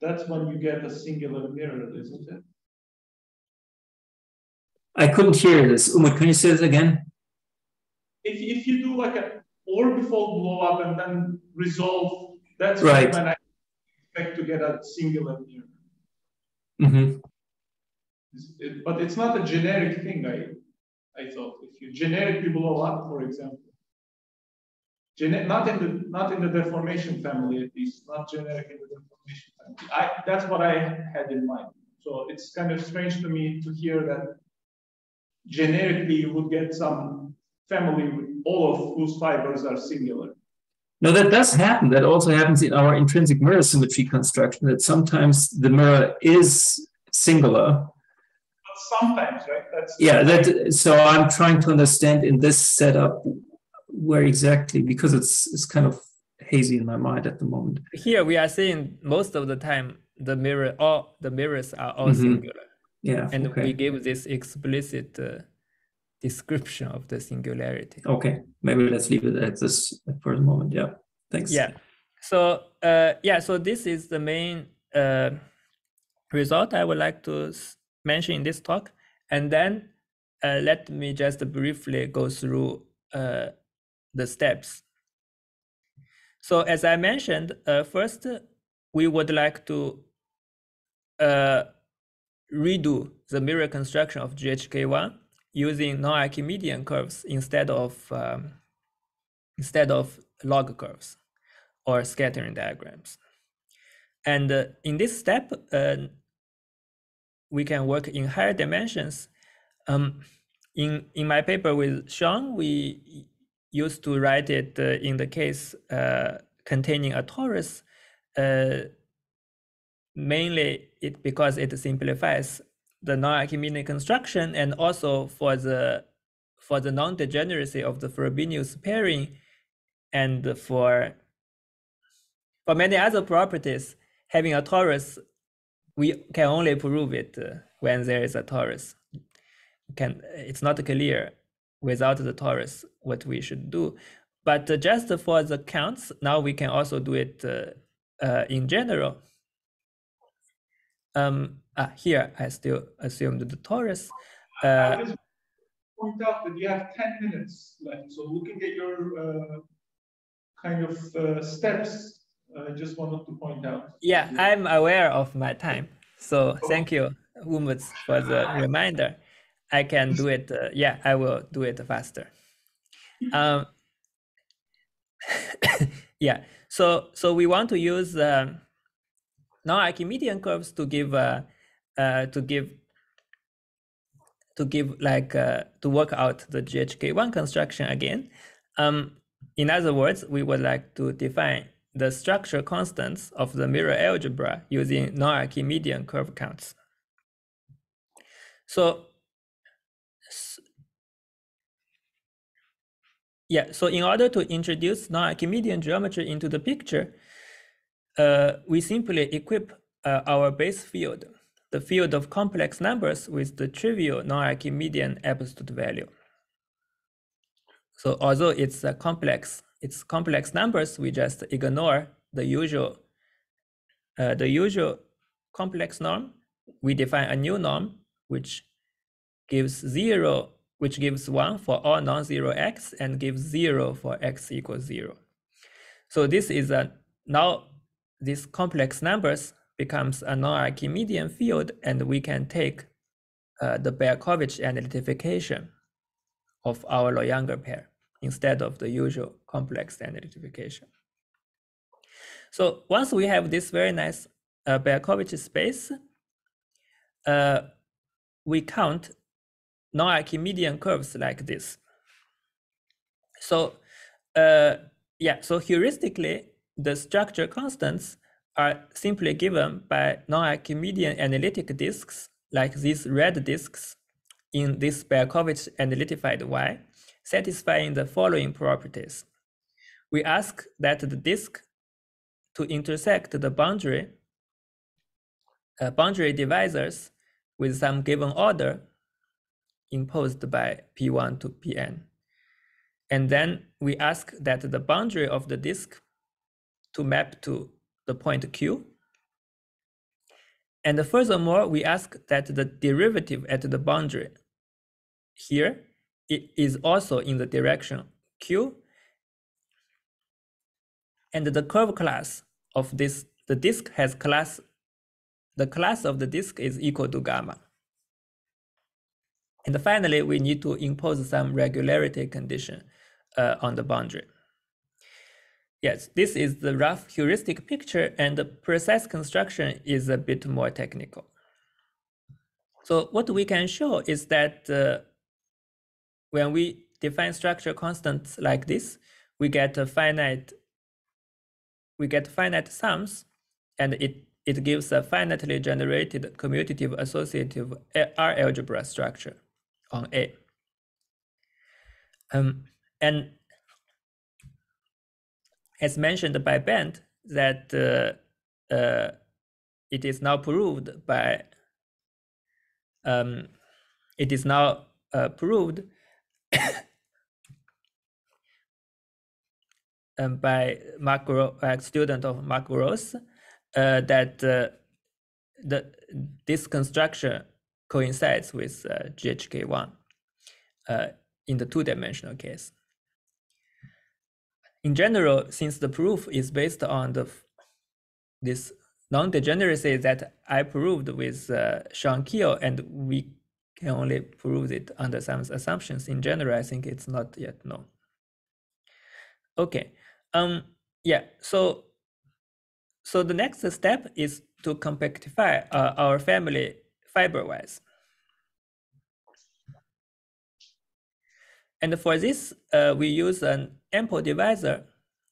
that's when you get a singular mirror, isn't it? I couldn't hear this. Umut, can you say this again? If you do like an orbifold blow-up and then resolve, that's right when I expect to get a singular mirror. But it's not a generic thing, I thought. If you generically blow up, for example, not in the deformation family, at least, not generic in the deformation family. That's what I had in mind. So it's kind of strange to me to hear that generically you would get some family with all of whose fibers are singular. No, that does happen. That also happens in our intrinsic mirror symmetry construction, that sometimes the mirror is singular. But sometimes, right? So I'm trying to understand in this setup where exactly, because it's kind of hazy in my mind at the moment. Here we are seeing most of the time the mirrors are all singular. Yeah. And we give this explicit description of the singularity. Okay, maybe let's leave it at this for the moment. Yeah, thanks. Yeah. So so this is the main result I would like to mention in this talk. And then let me just briefly go through the steps. So as I mentioned, first, we would like to redo the mirror construction of GHK1 using non-Archimedean curves instead of log curves or scattering diagrams. And in this step, we can work in higher dimensions. In my paper with Sean, we used to write it in the case containing a torus, mainly because it simplifies the non-Archimedean construction, and also for the non-degeneracy of the Frobenius pairing, and for many other properties, having a torus, we can only prove it when there is a torus. It's not clear without the torus what we should do, but just for the counts, now we can also do it in general. Here I still assumed the torus. I just point out that you have 10 minutes left, so looking at your kind of steps, I just wanted to point out. Yeah, I'm aware of my time, so thank you, Umut, for the reminder. I can do it. Yeah, I will do it faster. Yeah, so we want to use non-Archimedean curves to give to work out the GHK1 construction again. In other words, we would like to define the structure constants of the mirror algebra using non-Archimedean curve counts. So yeah, so in order to introduce non-Archimedean geometry into the picture, we simply equip our base field, the field of complex numbers, with the trivial non-Archimedean absolute value. So although it's complex numbers, we just ignore the usual complex norm. We define a new norm which gives 1 for all non-zero x and gives 0 for x equals 0. So this is now this complex numbers becomes a non-Archimedean field, and we can take the Berkovich analytification of our Loyanger pair instead of the usual complex analytification. So once we have this very nice Berkovich space, we count non-Archimedean curves like this. So yeah, so heuristically, the structure constants are simply given by non-Archimedean analytic disks, like these red disks in this Berkovich analytified Y, satisfying the following properties. We ask that the disk to intersect the boundary divisors with some given order imposed by P1 to Pn. And then we ask that the boundary of the disk to map to the point Q. And furthermore, we ask that the derivative at the boundary here is also in the direction Q. And the curve class of this, the disk has class, the class of the disk is equal to gamma. And finally, we need to impose some regularity condition on the boundary. Yes, this is the rough heuristic picture, and the precise construction is a bit more technical. So what we can show is that when we define structure constants like this, we get a finite sums, and it gives a finitely generated commutative associative R algebra structure on A. And as mentioned by Bent, that it is now proved by by a student of Mark Gross, that this construction coincides with GHK1 in the two-dimensional case. In general, since the proof is based on this non-degeneracy that I proved with Sean Keel, and we can only prove it under some assumptions. In general, I think it's not yet known. Okay, yeah. So the next step is to compactify our family fiber-wise. And for this, we use an ample divisor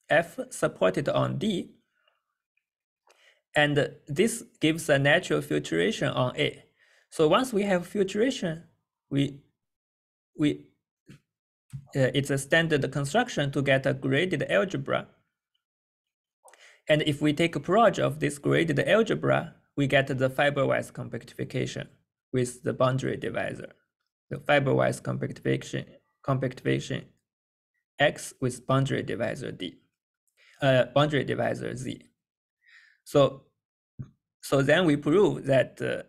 F supported on D. And this gives a natural filtration on A. So once we have filtration, it's a standard construction to get a graded algebra. And if we take a proj of this graded algebra, we get the fiber-wise compactification with the boundary divisor. The fiber-wise compactification X with boundary divisor D, boundary divisor Z. So then we prove that the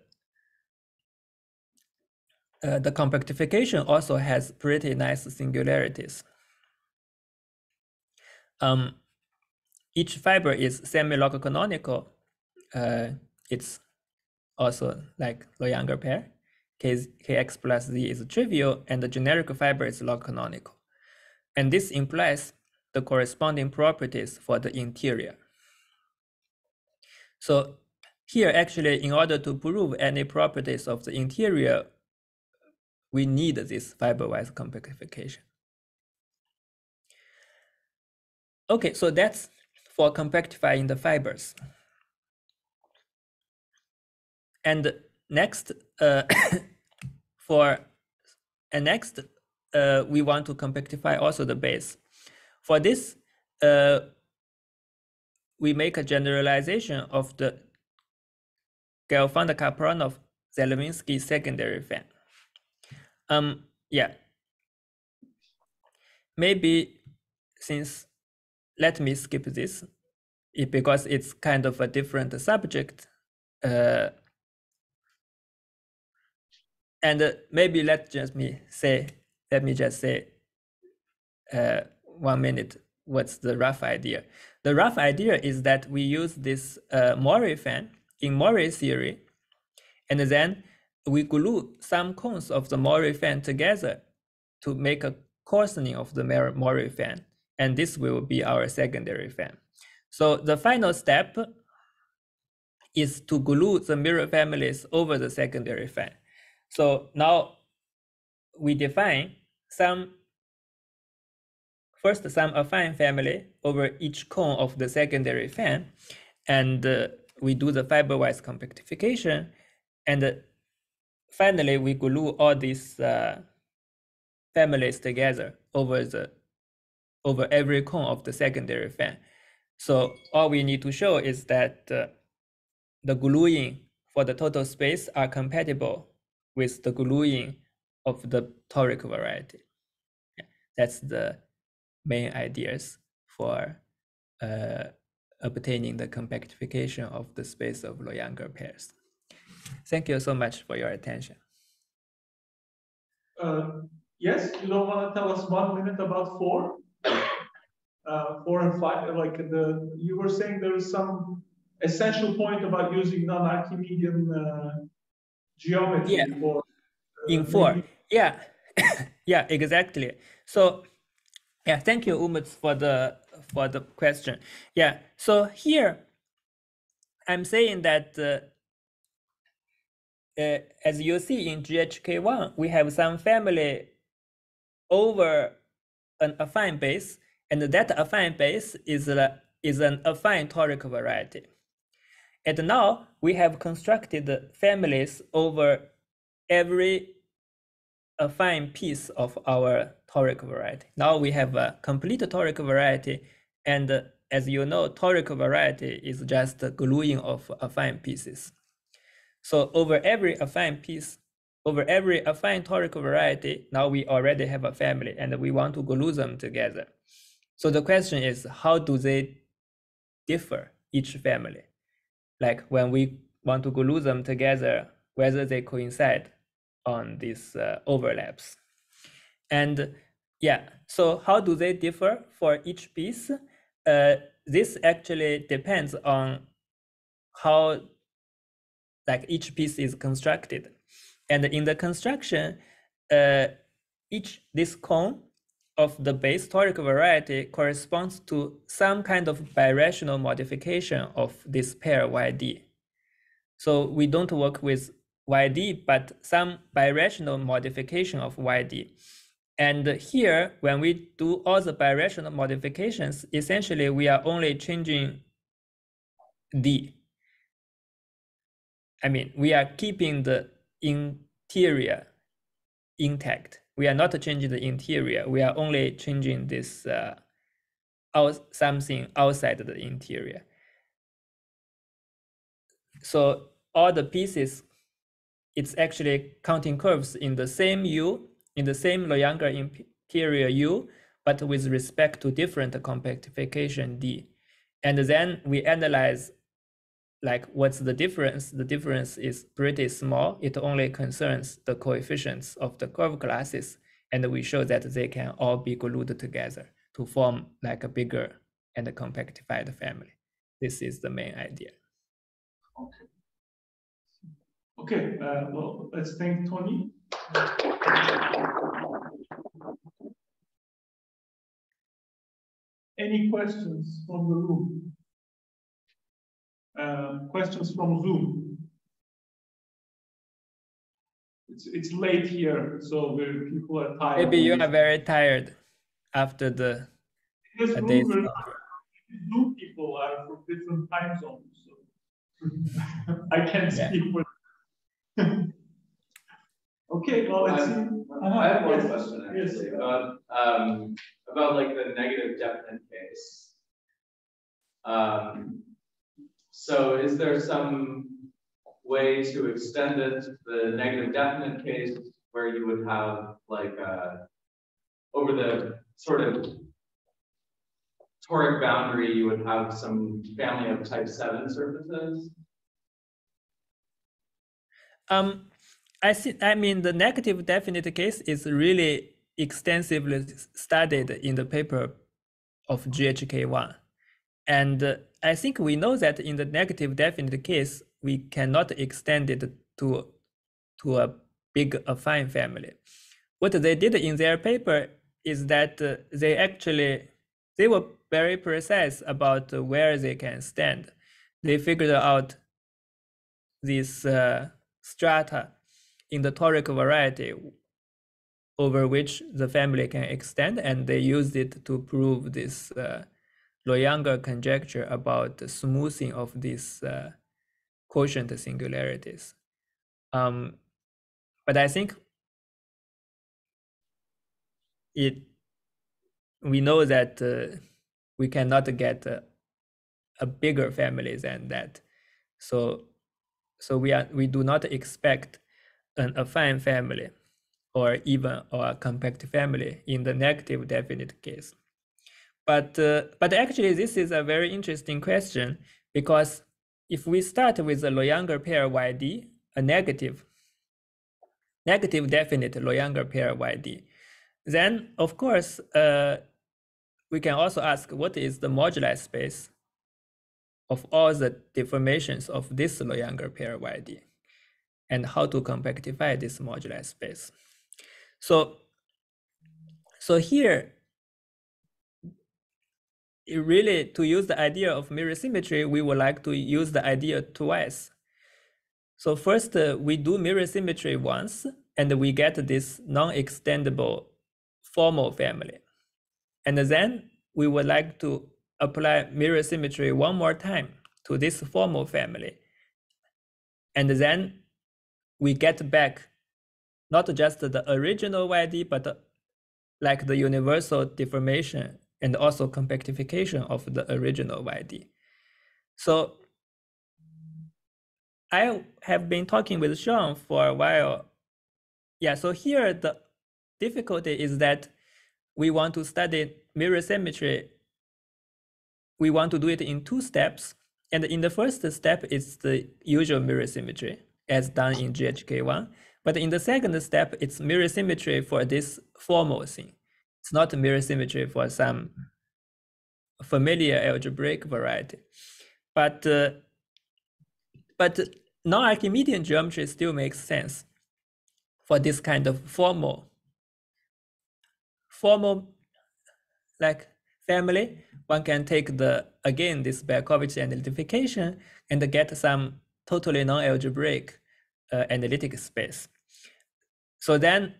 compactification also has pretty nice singularities. Each fiber is semi-log canonical. It's also like Low-Younger pair. Kx plus Z is trivial, and the generic fiber is log canonical. And this implies the corresponding properties for the interior. So here, actually, in order to prove any properties of the interior, we need this fiber-wise compactification. Okay, so that's for compactifying the fibers. And next, we want to compactify also the base. For this, we make a generalization of the Gelfand-Kapranovich-Zelevinsky secondary fan. Yeah. Maybe let me skip this because it's kind of a different subject. And maybe let me just say 1 minute what's the rough idea. The rough idea is that we use this Mori fan in Mori theory, and then we glue some cones of the Mori fan together to make a coarsening of the Mori fan, and this will be our secondary fan. So the final step is to glue the mirror families over the secondary fan. So now we define some affine family over each cone of the secondary fan, and we do the fiber-wise compactification, and finally we glue all these families together over every cone of the secondary fan. So all we need to show is that the gluing for the total space are compatible with the gluing of the toric variety. Yeah, that's the main ideas for obtaining the compactification of the space of Low-Younger pairs. Thank you so much for your attention. Yes, you don't want to tell us 1 minute about 4? 4 and 5, like you were saying there is some essential point about using non-Archimedean geometry. Yeah. For, in 4, yeah, yeah, exactly. So, yeah, thank you, Umut, for the question. Yeah, so here I'm saying that as you see in GHK1, we have some family over an affine base, and that affine base is an affine toric variety. And now we have constructed families over every affine piece of our toric variety. Now we have a complete toric variety, and as you know, toric variety is just the gluing of affine pieces. So over every affine piece, over every affine toric variety, now we already have a family, and we want to glue them together. So the question is, how do they differ, each family? Like when we want to glue them together, whether they coincide on these overlaps. And yeah, so how do they differ for each piece? This actually depends on how like each piece is constructed. And in the construction, this cone of the base toric variety corresponds to some kind of birational modification of this pair YD. So we don't work with YD, but some birational modification of YD. And here, when we do all the birational modifications, essentially we are only changing D. I mean, we are keeping the interior intact. We are not changing the interior. We are only changing this something outside the interior. So all the pieces, it's actually counting curves in the same U, in the same Loyanger interior U, but with respect to different compactification D. And then we analyze like what's the difference? The difference is pretty small. It only concerns the coefficients of the curve classes. And we show that they can all be glued together to form like a bigger and a compactified family. This is the main idea. Okay. Okay, well, let's thank Tony. Any questions from the room? Questions from Zoom? It's late here, so people are tired. Maybe you are very tired after the day. Zoom people are from different time zones, so I can't speak for them. Okay, well, let's see. I have one question actually about like the negative definite case. So is there some way to extend it to the negative definite case where you would have like over the sort of toric boundary, you would have some family of type 7 surfaces? I mean, the negative definite case is really extensively studied in the paper of GHK1. And I think we know that in the negative definite case, we cannot extend it to a big affine family. What they did in their paper is that they were very precise about where they can stand. They figured out these strata in the toric variety over which the family can extend, and they used it to prove this Loyanger conjecture about the smoothing of these quotient singularities. But I think we know that we cannot get a bigger family than that. So we do not expect an affine family or even a compact family in the negative definite case. But actually, this is a very interesting question, because if we start with the Loyanger pair YD, a negative definite Loyanger pair YD, then of course we can also ask what is the moduli space of all the deformations of this Loyanger pair YD, and how to compactify this moduli space. So here, really, to use the idea of mirror symmetry, we would like to use the idea twice. So first, we do mirror symmetry once, and we get this non-extendable formal family. And then we would like to apply mirror symmetry one more time to this formal family. And then we get back not just the original YD, but like the universal deformation and also compactification of the original YD. So I have been talking with Sean for a while. Yeah, so here the difficulty is that we want to study mirror symmetry. We want to do it in 2 steps. And in the first step, it's the usual mirror symmetry as done in GHK1. But in the second step, it's mirror symmetry for this formal thing. It's not mirror symmetry for some familiar algebraic variety. But non-Archimedean geometry still makes sense for this kind of formal like family. One can take this Berkovich identification and get some totally non-algebraic analytic space. So then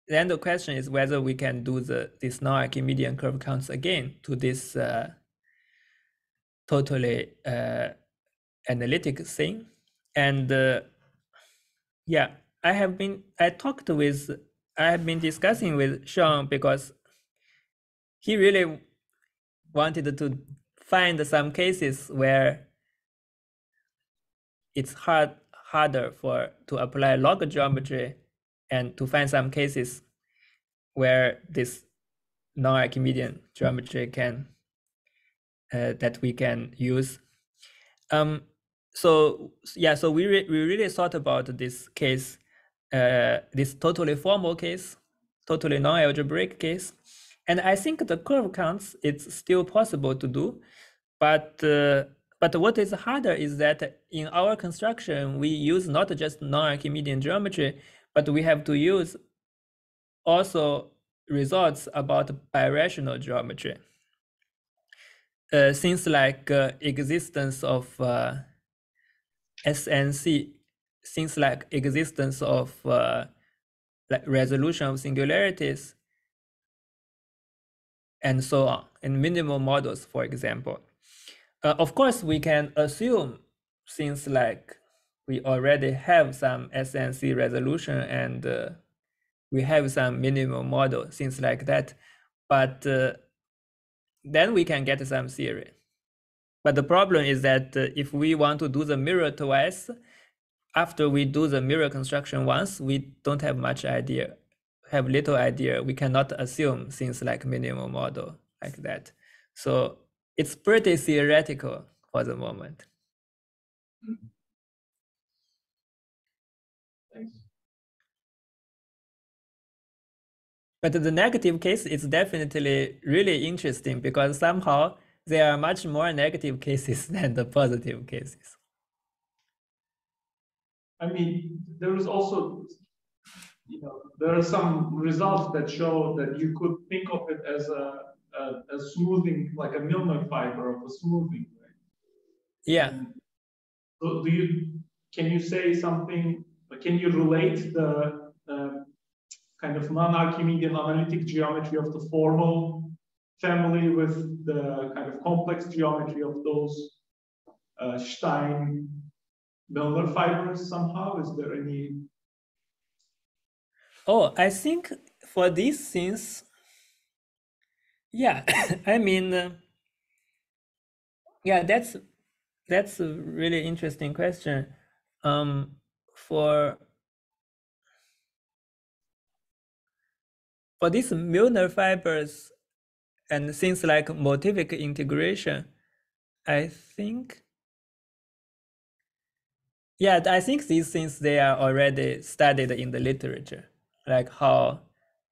the question is whether we can do this non-Archimedean curve counts again to this totally analytic thing. And yeah, I have been discussing with Sean because he really wanted to find some cases where it's harder to apply log geometry, and to find some cases where this non-Archimedean geometry can that we can use. So we really thought about this case, this totally formal case, totally non-algebraic case, and I think the curve counts it's still possible to do, but what is harder is that in our construction we use not just non-Archimedean geometry, but we have to use also results about birational geometry. Things like existence of SNC, things like existence of like resolution of singularities, and so on, and minimal models, for example. Of course, we can assume things like we already have some SNC resolution and we have some minimal model, things like that. But then we can get some theory. But the problem is that if we want to do the mirror twice, after we do the mirror construction once, we don't have much idea, have little idea. We cannot assume things like minimal model like that. So it's pretty theoretical for the moment. Thanks. But the negative case is definitely really interesting because somehow there are much more negative cases than the positive cases. I mean, there is also, there are some results that show that you could think of it as a smoothing, like a Milnor fiber of a smoothing, right? Yeah. So can you say something, can you relate the kind of non-Archimedean analytic geometry of the formal family with the kind of complex geometry of those Stein-Milnor fibers somehow? Is there any? Oh, I think for these things, yeah, I mean, yeah, that's a really interesting question. For these Milnor fibers and things like motivic integration, I think, yeah, I think these things, they are already studied in the literature, like how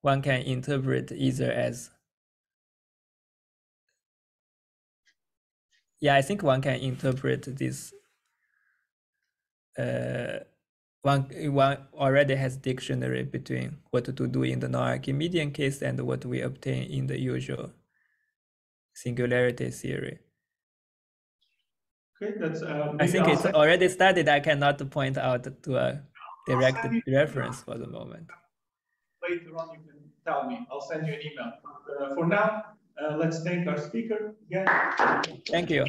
one can interpret either as, yeah, I think one can interpret this, one already has dictionary between what to do in the non-Archimedean case and what we obtain in the usual singularity theory. Okay, that's. I think it's already studied. I cannot point out to a direct reference for the moment. Later on, you can tell me. I'll send you an email. For now, let's thank our speaker again. Thank you.